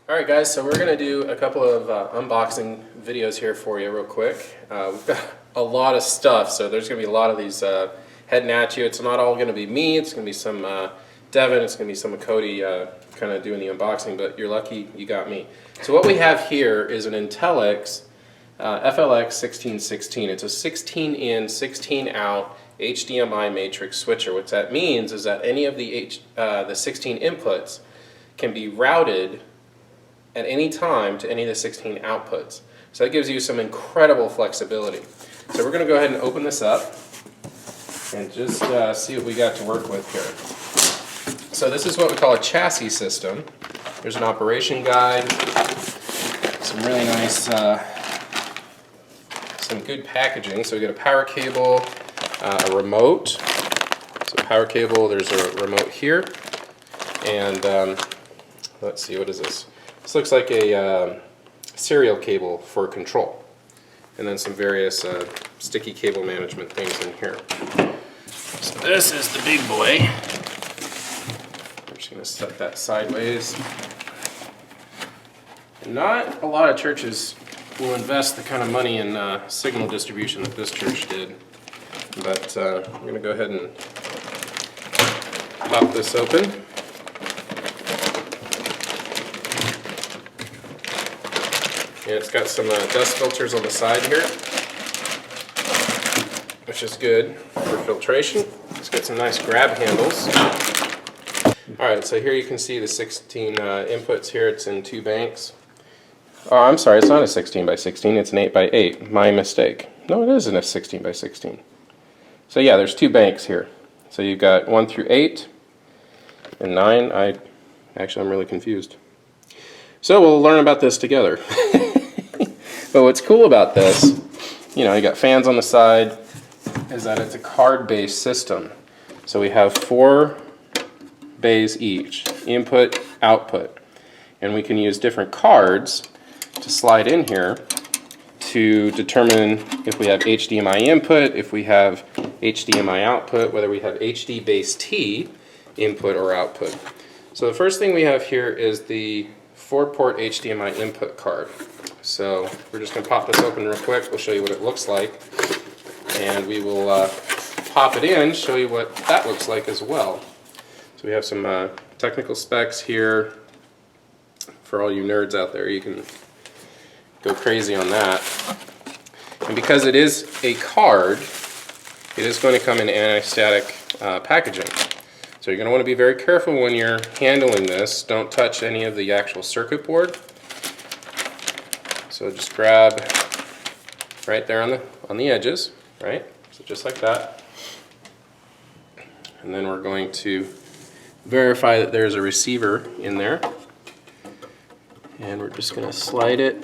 Alright guys, so we're going to do a couple of unboxing videos here for you real quick. We've got a lot of stuff, so there's going to be a lot of these heading at you. It's not all going to be me, it's going to be some Devin, it's going to be some of Cody kind of doing the unboxing, but you're lucky you got me. So what we have here is an Intelix FLX 1616. It's a 16 in, 16 out HDMI matrix switcher. What that means is that any of the 16 inputs can be routed at any time to any of the 16 outputs. So that gives you some incredible flexibility. So we're going to go ahead and open this up and just see what we got to work with here. So this is what we call a chassis system. There's an operation guide, some really nice, some good packaging. So we get a power cable, a remote. So power cable, there's a remote here, and let's see, what is this? This looks like a serial cable for control, and then some various sticky cable management things in here. So this is the big boy. I'm just going to set that sideways. And not a lot of churches will invest the kind of money in signal distribution that this church did, but I'm going to go ahead and pop this open. And it's got some dust filters on the side here, which is good for filtration. It's got some nice grab handles. Alright, so here you can see the 16 inputs here. It's in 2 banks. Oh, I'm sorry, it's not a 16 by 16, it's an 8 by 8. My mistake. No, it isn't a 16 by 16. So yeah, there's 2 banks here. So you've got 1 through 8 and 9. I'm really confused. So we'll learn about this together. But what's cool about this, you know, you got fans on the side, is that it's a card-based system. So we have 4 bays each, input, output. And we can use different cards to slide in here to determine if we have HDMI input, if we have HDMI output, whether we have HD base T input or output. So the first thing we have here is the 4-port HDMI input card. So we're just going to pop this open real quick. We'll show you what it looks like, and we will pop it in, show you what that looks like as well. So we have some technical specs here for all you nerds out there. You can go crazy on that. And because it is a card, it is going to come in anti-static packaging. So you're going to want to be very careful when you're handling this. Don't touch any of the actual circuit board. So just grab right there on the edges, right? So just like that. And then we're going to verify that there's a receiver in there. And we're just going to slide it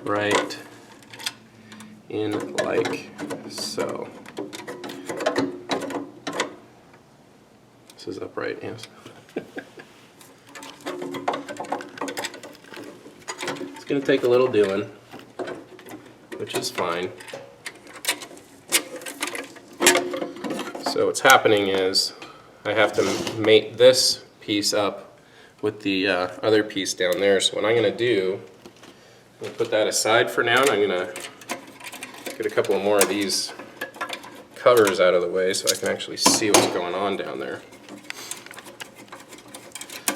right in like so. This is upright, yes. It's going to take a little doing, which is fine. So what's happening is I have to mate this piece up with the other piece down there. So what I'm going to do, I'm going to put that aside for now, and I'm going to get a couple more of these covers out of the way so I can actually see what's going on down there.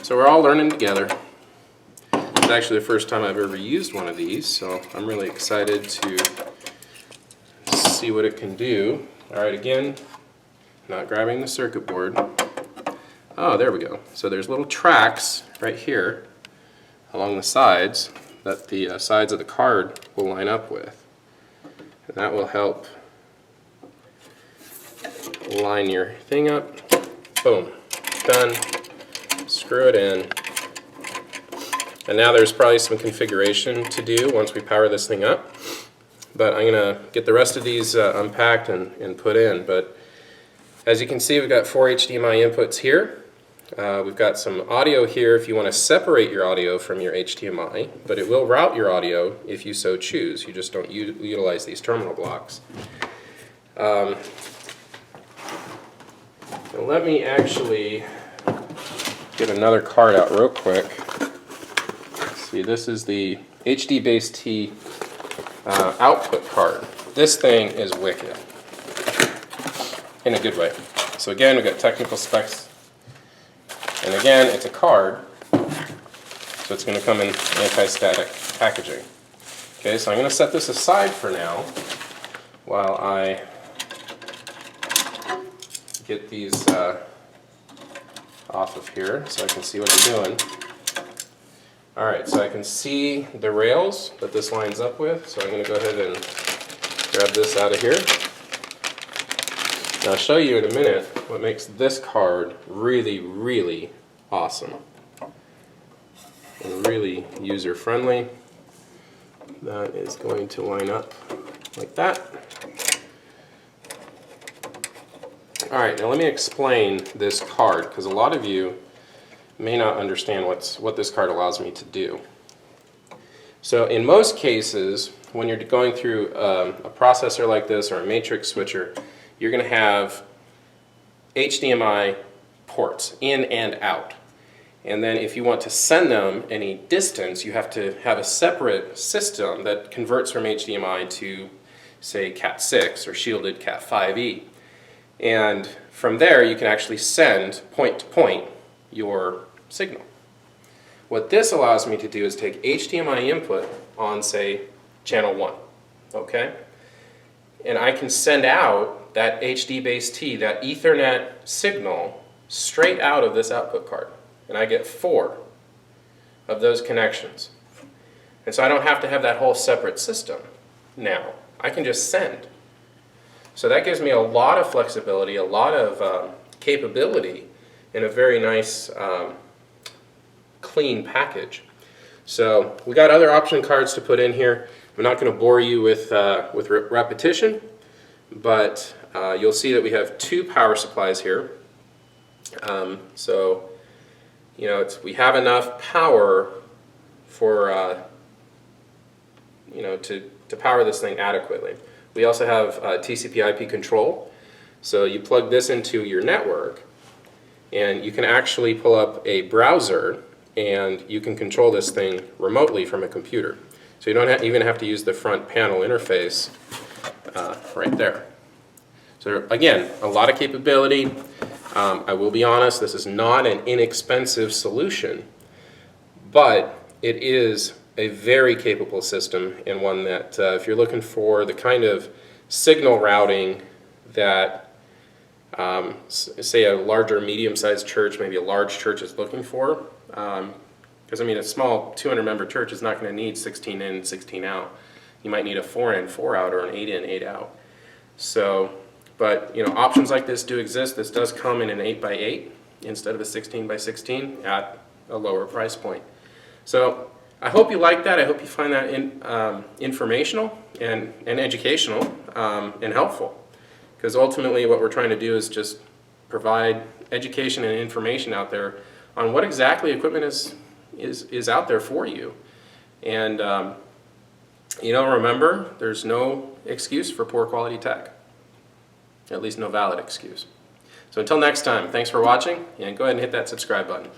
So we're all learning together. It's actually the first time I've ever used one of these, so I'm really excited to see what it can do. Alright, again, not grabbing the circuit board. Oh, there we go. So there's little tracks right here along the sides that the sides of the card will line up with. And that will help line your thing up. Boom. Done. Screw it in. And now there's probably some configuration to do once we power this thing up. But I'm going to get the rest of these unpacked and put in. But as you can see, we've got 4 HDMI inputs here. We've got some audio here if you want to separate your audio from your HDMI, but it will route your audio if you so choose. You just don't utilize these terminal blocks. So let me actually get another card out real quick. See, this is the HD base T output card. This thing is wicked, in a good way. So again, we've got technical specs, and again, it's a card, so it's going to come in anti-static packaging. Okay, so I'm going to set this aside for now while I get these off of here so I can see what I'm doing. Alright, so I can see the rails that this lines up with, so I'm going to go ahead and grab this out of here. And I'll show you in a minute what makes this card really, really awesome and really user-friendly. That is going to line up like that. Alright, now let me explain this card, because a lot of you may not understand what this card allows me to do. So in most cases, when you're going through a processor like this or a matrix switcher, you're going to have HDMI ports in and out. And then if you want to send them any distance, you have to have a separate system that converts from HDMI to, say, Cat6 or shielded Cat5e. And from there, you can actually send point-to-point your signal. What this allows me to do is take HDMI input on, say, channel 1, okay? And I can send out that HD base T, that Ethernet signal, straight out of this output card. And I get 4 of those connections. And so I don't have to have that whole separate system now. I can just send. So that gives me a lot of flexibility, a lot of capability in a very nice clean package. So we got other option cards to put in here. I'm not going to bore you with repetition, but you'll see that we have 2 power supplies here. So you know, we have enough power for you know, to power this thing adequately. We also have TCP/IP control, so you plug this into your network, and you can actually pull up a browser, and you can control this thing remotely from a computer. So you don't even have to use the front panel interface right there. So again, a lot of capability. I will be honest, this is not an inexpensive solution, but it is a very capable system, and one that if you're looking for the kind of signal routing that say a larger medium-sized church, maybe a large church is looking for, because I mean a small 200-member church is not going to need 16 in, 16 out. You might need a 4 in, 4 out, or an 8 in, 8 out. So, but you know, options like this do exist. This does come in an 8x8 instead of a 16x16 at a lower price point. So I hope you like that. I hope you find that informational and educational and helpful, because ultimately what we're trying to do is just provide education and information out there on what exactly equipment is out there for you. And you know, remember, there's no excuse for poor quality tech. At least no valid excuse. So until next time, thanks for watching, and go ahead and hit that subscribe button.